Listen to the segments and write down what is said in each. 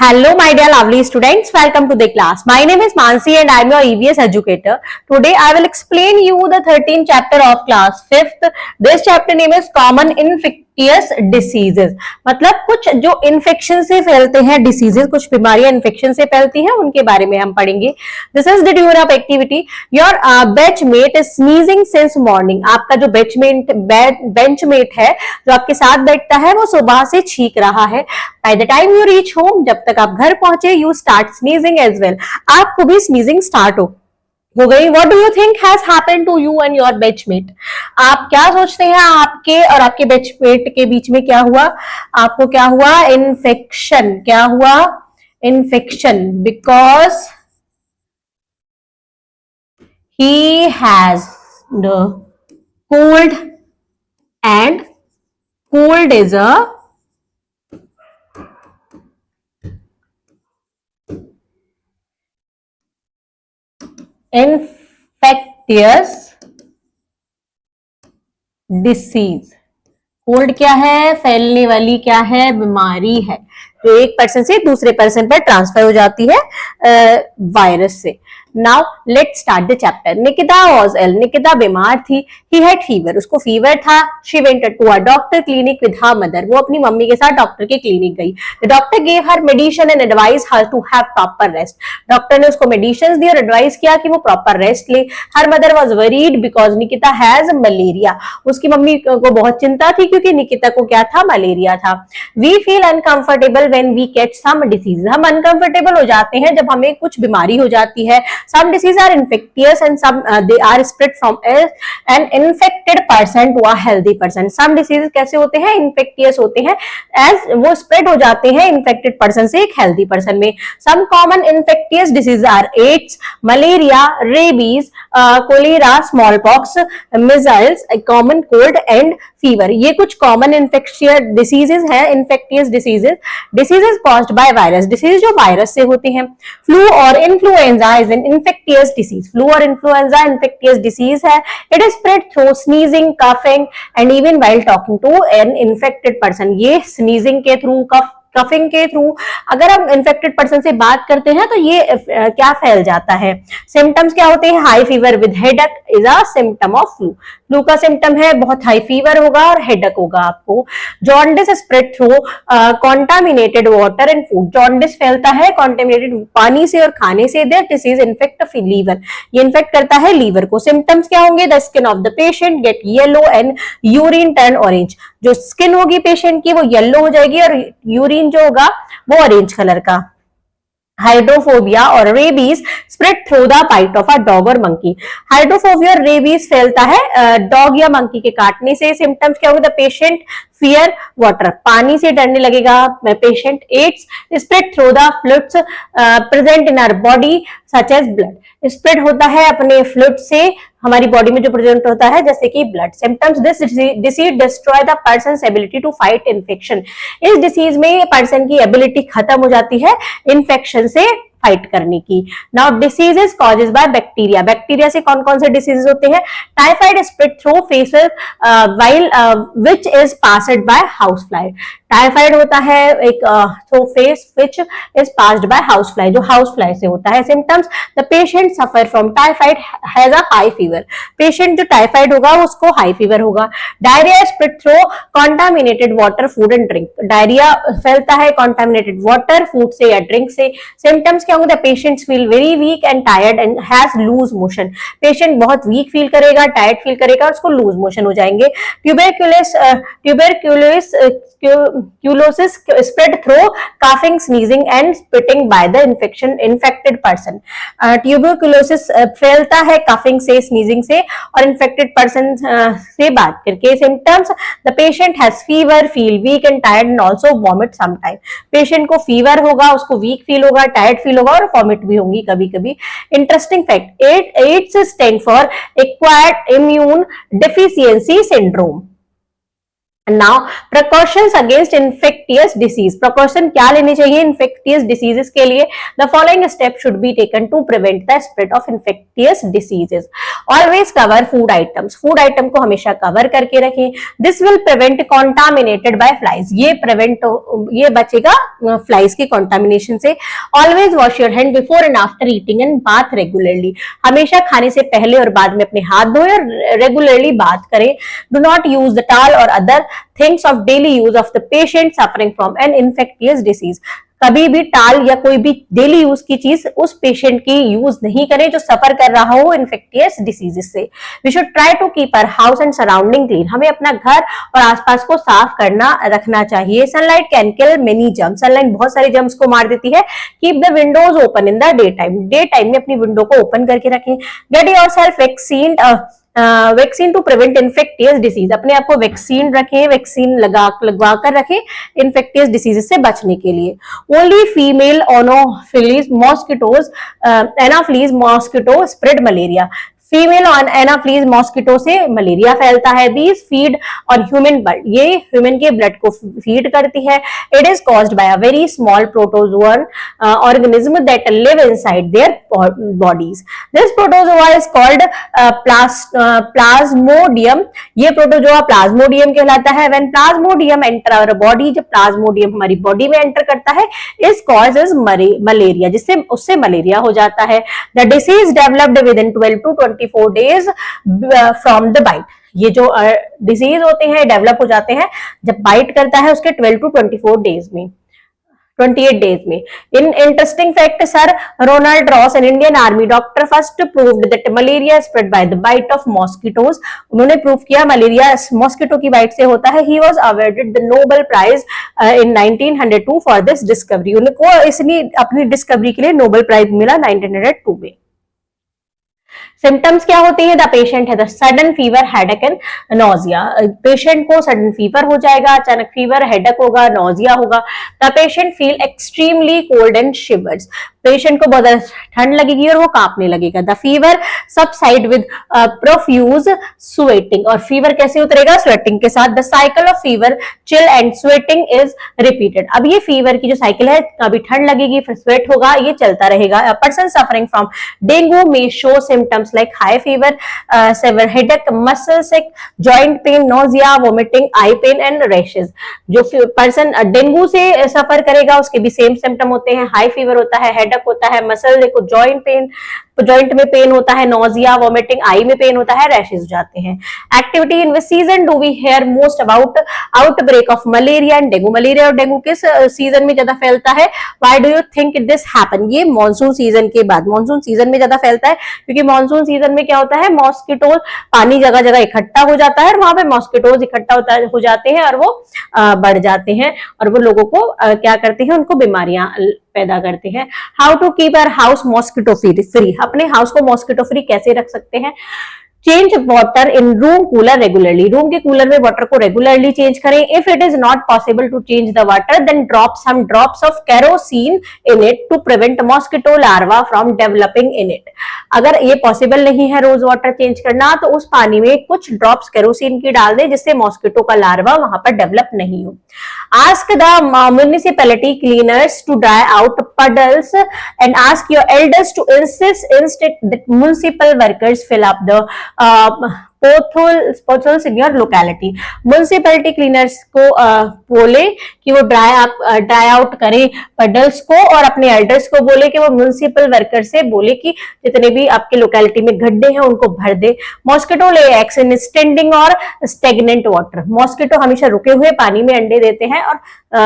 Hello, my dear lovely students. Welcome to the class. My name is Mansi and I am your EVS educator. Today, I will explain you the 13th chapter of class 5th. This chapter name is Common Infectious Diseases. मतलब कुछ जो infection से फैलते हैं diseases, कुछ बीमारियां infection से फैलती हैं, उनके बारे में हम पढ़ेंगे. This is the ड्यूर of activity. Your benchmate is sneezing since morning. आपका जो बेंचमेट है, जो आपके साथ बैठता है, वो सुबह से छींक रहा है. By the time you reach home, जब तक आप घर पहुंचे, you start sneezing as well. आपको भी sneezing start हो गई. What do you think has happened to you and your benchmate? आप क्या सोचते हैं आपके और आपके बेंचमेट के बीच में क्या हुआ? आपको क्या हुआ? इन्फेक्शन. क्या हुआ? Infection. Because he has the cold and cold is a infectious disease. Cold क्या है? फैलने वाली क्या है? बीमारी है जो एक पर्सन से दूसरे पर्सन पर ट्रांसफर हो जाती है वायरस से. Now let start the chapter. Nikita was ill. Nikita बीमार थी. He had fever. उसको फीवर था. She went to a doctor clinic with her mother. वो अपनी मम्मी के साथ डॉक्टर के क्लिनिक गई. The doctor gave her medicine and advise her to have proper rest. Doctor ने उसको मेडिसिन दी और एडवाइस किया कि वो प्रॉपर रेस्ट ले. Her mother was worried because Nikita has malaria. उसकी मम्मी को बहुत चिंता थी क्योंकि निकिता को क्या था? मलेरिया था. We feel uncomfortable when we catch some disease. हम अनकंफर्टेबल हो जाते हैं जब हमें कुछ बीमारी हो जाती है. Some diseases are infectious and some they are spread from an infected person to a healthy person. Some diseases कैसे होते हैं? Infectious होते हैं as वो spread हो जाते हैं infected person से एक healthy person में. Some common infectious diseases are AIDS, malaria, rabies, cholera, smallpox, measles, common cold and fever. ये कुछ common infectious diseases हैं. Infectious diseases caused by virus. Disease जो virus से होते हैं. Flu और influenza is an infectious disease. Flu और influenza infectious disease है. It is spread through sneezing, coughing and even while talking to an infected person. ये sneezing के through, coughing के थ्रू अगर हम इन्फेक्टेड पर्सन से बात करते हैं तो ये क्या फैल जाता है. सिम्टम्स क्या होते हैं? High fever with headache is a symptom of flu. Flu का सिम्टम है बहुत हाई फीवर होगा और हेडेक होगा आपको. Jaundice spread through contaminated water and food. Jaundice फैलता है कॉन्टामिनेटेड पानी से और खाने से. That disease infect liver. ये इन्फेक्ट करता है लीवर को. सिम्टम्स क्या होंगे? The skin of the patient get yellow and urine turn orange. जो स्किन होगी पेशेंट की वो येलो हो जाएगी और यूरिन जो होगा वो ऑरेंज कलर का. हाइड्रोफोबिया और rabies spread through the bite of a dog और मंकी. हाइड्रोफोबिया और रेबीज फैलता है डॉग या मंकी के काटने से. सिम्टम्स क्या होगा? The patient fear water. पानी से डरने लगेगा patient. AIDS spread through the fluids present in our body such as blood. Spread होता है अपने फ्लूइड से हमारी बॉडी में जो प्रेजेंट होता है जैसे कि blood. Symptoms. This disease destroy the person's ability to fight infection. इस डिसीज में पर्सन की एबिलिटी खत्म हो जाती है इन्फेक्शन से फाइट करने की. Now diseases causes by bacteria. Bacteria से कौन कौन से डिसीजेस होते हैं? Typhoid spread through faeces while which is passed by house fly. Typhoid होता है एक through faeces which is passed by house fly, जो हाउस फ्लाई से होता है. Symptoms. The patient suffer from typhoid has a high fever. Patient जो typhoid होगा उसको हाई फीवर होगा. Diarrhoea spread through contaminated water food and drink. Diarrhoea फैलता है कॉन्टामिनेटेड वाटर फूड से या ड्रिंक से. सिम्टम्स क्या होंगे? The patients feel very weak and tired and has loose motion. Patient बहुत वीक फील करेगा, टायर्ड फील करेगा और उसको लूज मोशन हो जाएंगे. Tuberculosis spread through coughing, sneezing and spitting by the infected person. Tuberculosis फैलता है कफिंग से, स्नीजिंग से और इन्फेक्टेड पर्सन से बात करके. Symptoms. The patient has fever, feel weak and tired and also vomit sometime. Patient को फीवर होगा, उसको वीक फील होगा, टायर्ड फील होगा और वॉमिट भी होंगी कभी कभी. Interesting fact. AIDS stand for acquired immune deficiency syndrome. Now precautions against infectious disease, precaution क्या लेने चाहिए इन्फेक्टियस डिसीजेस के लिए? The following step should be taken to prevent the spread of infectious diseases. Always cover food items, food item को हमेशा cover करके रखें। This will prevent contaminated by flies, ये बचेगा फ्लाइज के कॉन्टामिनेशन से। Always wash your hand before and after eating and bath regularly, हमेशा खाने से पहले और बाद में अपने हाथ धोएं और रेगुलरली बात करें। Do not use the towel और other things of daily use of the patient suffering from an infectious disease, कभी भी टाल या कोई भी डेली यूज की चीज उस पेशेंट की यूज नहीं करें जो सफर कर रहा हो इन्फेक्टियस डिसीजेस से। We should try to keep our house and surrounding clean, हमें अपना घर और आसपास को साफ करना रखना चाहिए। Sunlight can kill many germs, sunlight बहुत सारे जर्म्स को मार देती है। Keep the windows open in the day time में अपनी विंडो को ओपन करके रखें। Get yourself vaccine to prevent infectious disease, अपने आप को वैक्सीन रखें, वैक्सीन लगवा कर रखें इन्फेक्टियस डिसीज से बचने के लिए। Only female anopheles mosquito spread malaria, female anopheles mosquito से मलेरिया फैलता है। These feed on human blood, ये ह्यूमन के ब्लड को फीड करती है। It is caused by a very small protozoan organism that live inside their bodies. This protozoa is called plasmodium, ये protozoa plasmodium कहलाता है। When plasmodium enter our body, जब plasmodium हमारी बॉडी में एंटर करता है, इस कॉजेज मलेरिया, जिससे उससे मलेरिया हो जाता है। The disease developed within 12 to 24 days from the bite, ये जो डिजीज होते हैं डेवलप हो जाते हैं जब बाइट करता है उसके 12 to 24 डेज में, 28 डेज में। In interesting fact, sir Ronald Ross, an Indian army doctor, first proved that malaria spread by the bite of mosquitoes, उन्होंने प्रूव किया मलेरिया मॉस्किटो की बाइट से होता है। He was awarded the Nobel prize in 1902 for this discovery, उनको इसलिए अपनी discovery के लिए नोबेल प्राइज मिला 1902 में। सिम्टम्स क्या होते हैं? द पेशेंट है the sudden fever, headache and nausea, patient को सडन फीवर हो जाएगा, अचानक फीवर, हेडेक होगा, नोजिया होगा। The patient feel extremely cold and शिवर्स, patient को बहुत ठंड लगेगी और वो कांपने लगेगा। The fever subside with profuse sweating, और फीवर कैसे उतरेगा? स्वेटिंग के साथ। The cycle of fever, chill and sweating is repeated, अब ये फीवर की जो साइकिल है, कभी ठंड लगेगी फिर स्वेट होगा, ये चलता रहेगा। A person suffering from dengue में show symptoms like high fever, severe headache, muscle sick, joint pain, nausea, vomiting, eye pain and rashes। जो पर्सन डेंगू से सफर करेगा उसके भी सेम सिम्टम होते हैं, हाई फीवर होता है, हेडेक होता है, मसल देखो जॉइंट पेन, जॉइंट में पेन होता है, नोजिया, वोमिटिंग, आई में पेन होता है, रैशेज हो जाते हैं। Activity in which season do we hear most about outbreak of malaria and dengue, malaria और डेंगू किस सीजन में ज्यादा फैलता है? Why do you think this happen? ये मॉनसून सीजन के बाद, मॉनसून सीजन में ज्यादा फैलता है क्योंकि मॉनसून सीजन में क्या होता है, मॉस्किटोज, पानी जगह जगह इकट्ठा हो जाता है और वहां पे मॉस्किटोज इकट्ठा हो जाते हैं और वो बढ़ जाते हैं और वो लोगों को क्या करते हैं, उनको बीमारियां पैदा करते हैं। How to keep our house mosquito free, अपने हाउस को मॉस्किटो फ्री कैसे रख सकते हैं? Change water in room cooler regularly, room के कूलर में वाटर को रेगुलरली चेंज करें। If it is not possible to change the water then drop some drops of kerosene in it to prevent mosquito larva from developing in it, अगर ये possible नहीं है rose water change करना तो उस पानी में कुछ ड्रॉप्स केरोसिन की डाल दे जिससे मॉस्किटो का लार्वा वहां पर डेवलप नहीं हो। Ask the municipality cleaners to dry out puddles and ask your elders to insist that municipal workers fill up the potholes in your locality। Municipality cleaners को बोले कि वो ड्राई आउट करे पडल्स को और अपने एल्डर्स को बोले कि वो म्युनिसिपल वर्कर से बोले कि जितने भी आपके लोकेलिटी में गड्ढे हैं उनको भर दे। Mosquito lay eggs in standing और स्टेगनेंट वाटर, मॉस्किटो हमेशा रुके हुए पानी में अंडे देते हैं और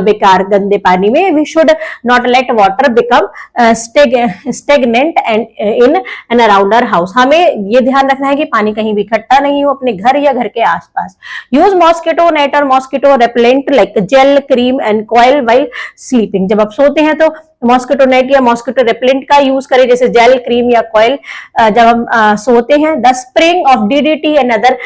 बेकार गंदे पानी में। We should not let water become stagnant and in and around our house, हमें ये ध्यान रखना है कि पानी कहीं भी इकट्ठा नहीं हो अपने घर या घर के आसपास। यूज मॉस्किटो नेट और mosquito repellent like gel, cream and coil while sleeping, जब आप सोते हैं तो मॉस्किटो नेट या मॉस्किटो रेपेलेंट का यूज करें जैसे जेल, क्रीम या कॉइल जब हम सोते हैं। The spraying of DDT and other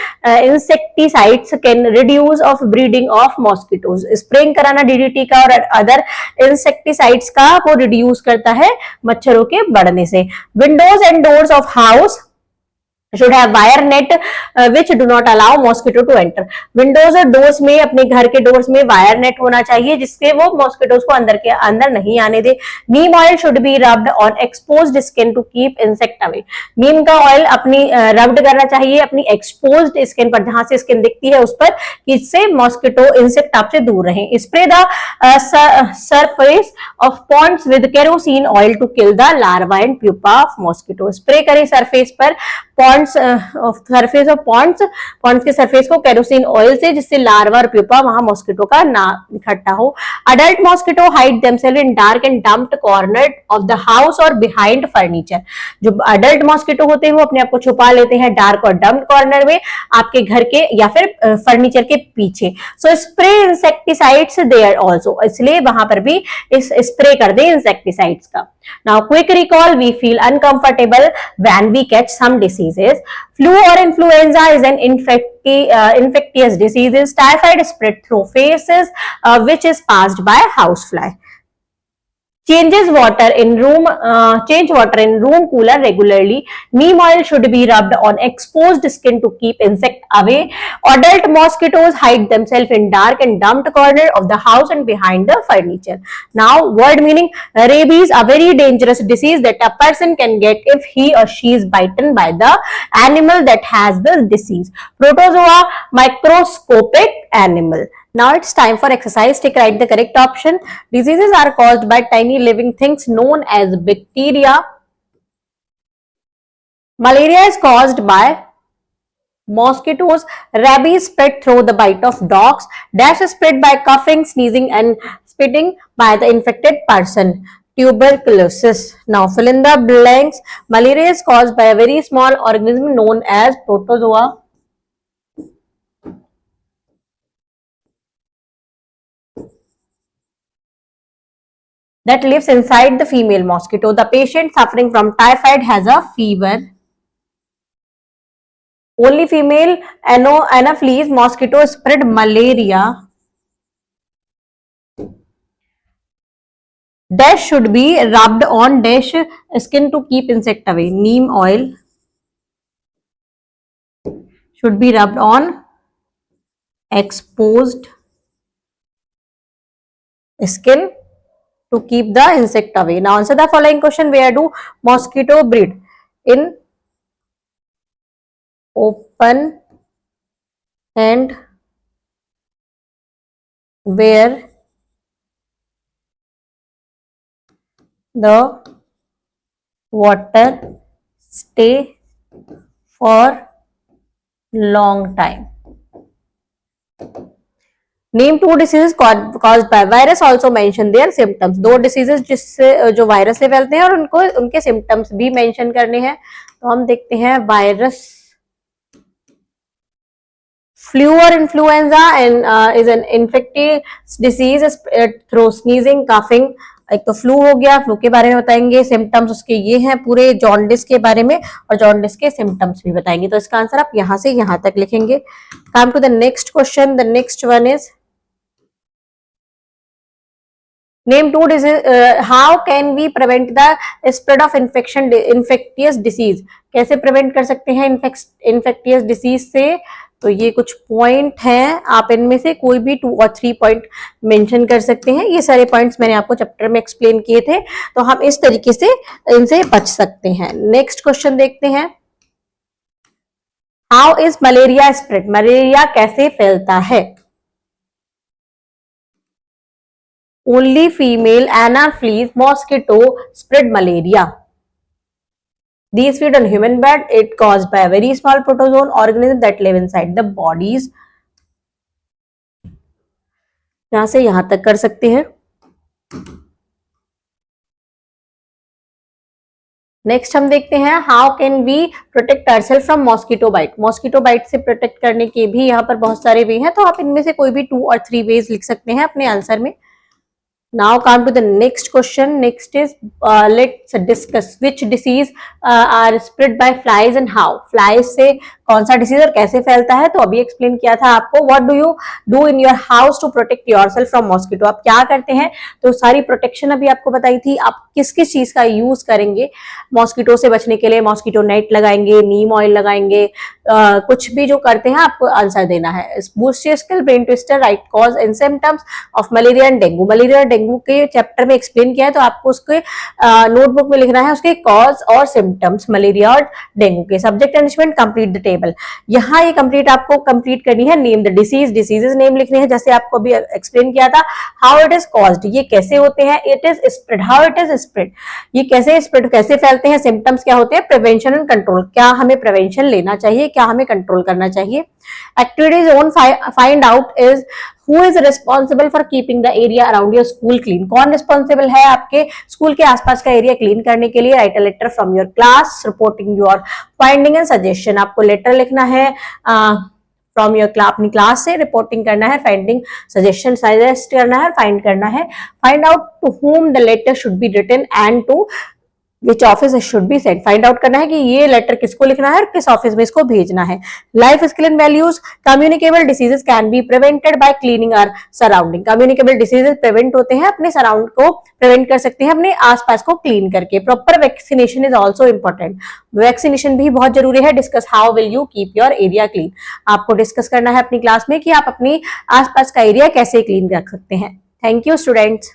insecticides can reduce of breeding of mosquitoes, spraying कराना डीडीटी का और अदर इंसेक्टिसाइड्स का वो रिड्यूस करता है मच्छरों के बढ़ने से। Windows and doors of house should have wire net which do not allow mosquito to enter. Windows और डोर्स में, अपने घर के डोर्स में वायर नेट होना चाहिए जिससे वो मॉस्किटोज को अंदर नहीं आने दे. Neem oil should be rubbed on exposed skin to keep insect away. नीम का ऑयल अपनी रब्ड करना चाहिए अपनी एक्सपोज्ड स्किन पर, जहां से स्किन दिखती है उस पर, इससे मॉस्किटो इंसेक्ट आपसे दूर रहे. Spray the surface of ponds with kerosene oil to kill the larva and pupa of mosquito. Spray करें सरफेस पर सरफेस ऑफ पॉन्ड्स के सरफेस को केरोसिन ऑयल से, जिससे लार्वा और प्यूपा वहां मॉस्किटो का ना इकट्ठा हो. Adult mosquito hide themselves in dark and dumped corner of the house और बिहाइंड फर्नीचर. जो अडल्ट मॉस्किटो होते हैं वो अपने आप को छुपा लेते हैं डार्क और डम्प्ड कॉर्नर में, आपके घर के या फिर फर्नीचर के पीछे. सो स्प्रे इंसेक्टिसाइड्स देयर आल्सो, इसलिए वहां पर भी इस स्प्रे कर दें इंसेक्टिसाइड्स का. Now quick recall, we feel uncomfortable when we catch some diseases. Flu or influenza is an infectious disease. Typhoid spread through feces which is passed by housefly. Change water in room cooler regularly. Neem oil should be rubbed on exposed skin to keep insect away. Adult mosquitoes hide themselves in dark and dumped corner of the house and behind the furniture. Now word meaning. Rabies, a very dangerous disease that a person can get if he or she is bitten by the animal that has the disease. Protozoa, microscopic animal. Now it's time for exercise. Take write the correct option. Diseases are caused by tiny living things known as bacteria. Malaria is caused by mosquitoes. Rabies spread through the bite of dogs. Dash is spread by coughing, sneezing and spitting by the infected person. Tuberculosis. Now fill in the blanks. Malaria is caused by a very small organism known as protozoa. That lives inside the female mosquito. The patient suffering from typhoid has a fever. Only female Anopheles mosquito spread malaria. Dash should be rubbed on dash skin to keep insect away. Neem oil should be rubbed on exposed skin to keep the insect away. Now answer the following question. Where do mosquito breed? In open and where the water stay for long time. Name two diseases caused by virus. Also mention their symptoms. दो diseases जिससे जो virus से फैलते हैं और उनके symptoms भी mention करने हैं. तो हम देखते हैं virus. Flu or influenza is an infectious disease through sneezing, coughing. एक तो फ्लू हो गया, फ्लू के बारे में बताएंगे. सिम्टम्स उसके ये हैं पूरे, जॉन्डिस के बारे में और जॉन्डिस के सिम्टम्स भी बताएंगे. तो इसका आंसर आप यहां से यहां तक लिखेंगे. Come to the next question. The next one is name two disease. How can we prevent the spread of infectious disease. कैसे प्रिवेंट कर सकते हैं इन्फेक्टियस डिसीज से. तो ये कुछ पॉइंट हैं, आप इनमें से कोई भी 2 और 3 पॉइंट मेंशन कर सकते हैं. ये सारे पॉइंट्स मैंने आपको चैप्टर में एक्सप्लेन किए थे, तो हम इस तरीके से इनसे बच सकते हैं. नेक्स्ट क्वेश्चन देखते हैं. How is malaria spread. Malaria कैसे फैलता है. Only female anopheles mosquito spread malaria. These feed on human blood. It caused by a very small protozoan organism that live inside the bodies. यहां से यहां तक कर सकते हैं. नेक्स्ट हम देखते हैं how can we protect ourselves from mosquito bite. Mosquito bite से प्रोटेक्ट करने के भी यहाँ पर बहुत सारे वे हैं, तो आप इनमें से कोई भी 2 और 3 वेज लिख सकते हैं अपने आंसर में. Now come to the next question. Next is let's discuss which disease are spread by flies and how. Flies से कौन सा डिसीज और कैसे फैलता है, तो अभी एक्सप्लेन किया था आपको। What do you do in your house to protect yourself from mosquito, आप क्या करते हैं, तो सारी प्रोटेक्शन अभी आपको बताई थी। आप किस किस चीज का यूज करेंगे मॉस्किटो से बचने के लिए, मॉस्किटो नेट लगाएंगे, नीम ऑयल लगाएंगे, कुछ भी जो करते हैं आपको आंसर देना है। Boost your skill, brain twister, right cause and symptoms of malaria and dengue, malaria और डेंगू के चैप्टर में एक्सप्लेन किया है, तो आपको उसके नोटबुक में लिखना है उसके कॉज और सिम्टम्स मलेरिया और डेंगू के। Subject enrichment, complete the table, यहाँ ये कंप्लीट आपको कंप्लीट करनी है। Name the disease, diseases name लिखने हैं, जैसे आपको अभी एक्सप्लेन किया था। हाउ इट इज कॉज्ड, ये कैसे होते हैं। It is spread, how it is spread, ये कैसे स्प्रेड, कैसे फैलते हैं। सिम्टम्स क्या होते हैं। प्रिवेंशन एंड कंट्रोल, क्या हमें प्रिवेंशन लेना चाहिए, क्या हमें कंट्रोल करना चाहिए। Activities own, find out is who is responsible for keeping the area around your school clean, कौन रिस्पॉन्सिबल है आपके स्कूल के आसपास का एरिया क्लीन करने के लिए। Write a letter from your class reporting your finding and suggestion, आपको लेटर लिखना है फ्रॉम योर क्लास, अपनी क्लास से रिपोर्टिंग करना है, फाइंडिंग सजेशन सजेस्ट करना है, फाइंड करना है। Find out to whom the letter should be written and to which office it should be sent, find out करना है कि ये लेटर किसको लिखना है और किस ऑफिस में इसको भेजना है। Life skill and values, communicable diseases can be prevented by cleaning our surrounding, communicable diseases prevent होते हैं, अपने सराउंड को प्रिवेंट कर सकते हैं अपने आसपास को क्लीन करके। Proper vaccination is also important, vaccination भी बहुत जरूरी है। Discuss how will you keep your area clean, आपको डिस्कस करना है अपनी क्लास में कि आप अपनी आसपास का एरिया कैसे क्लीन रख सकते हैं। Thank you students.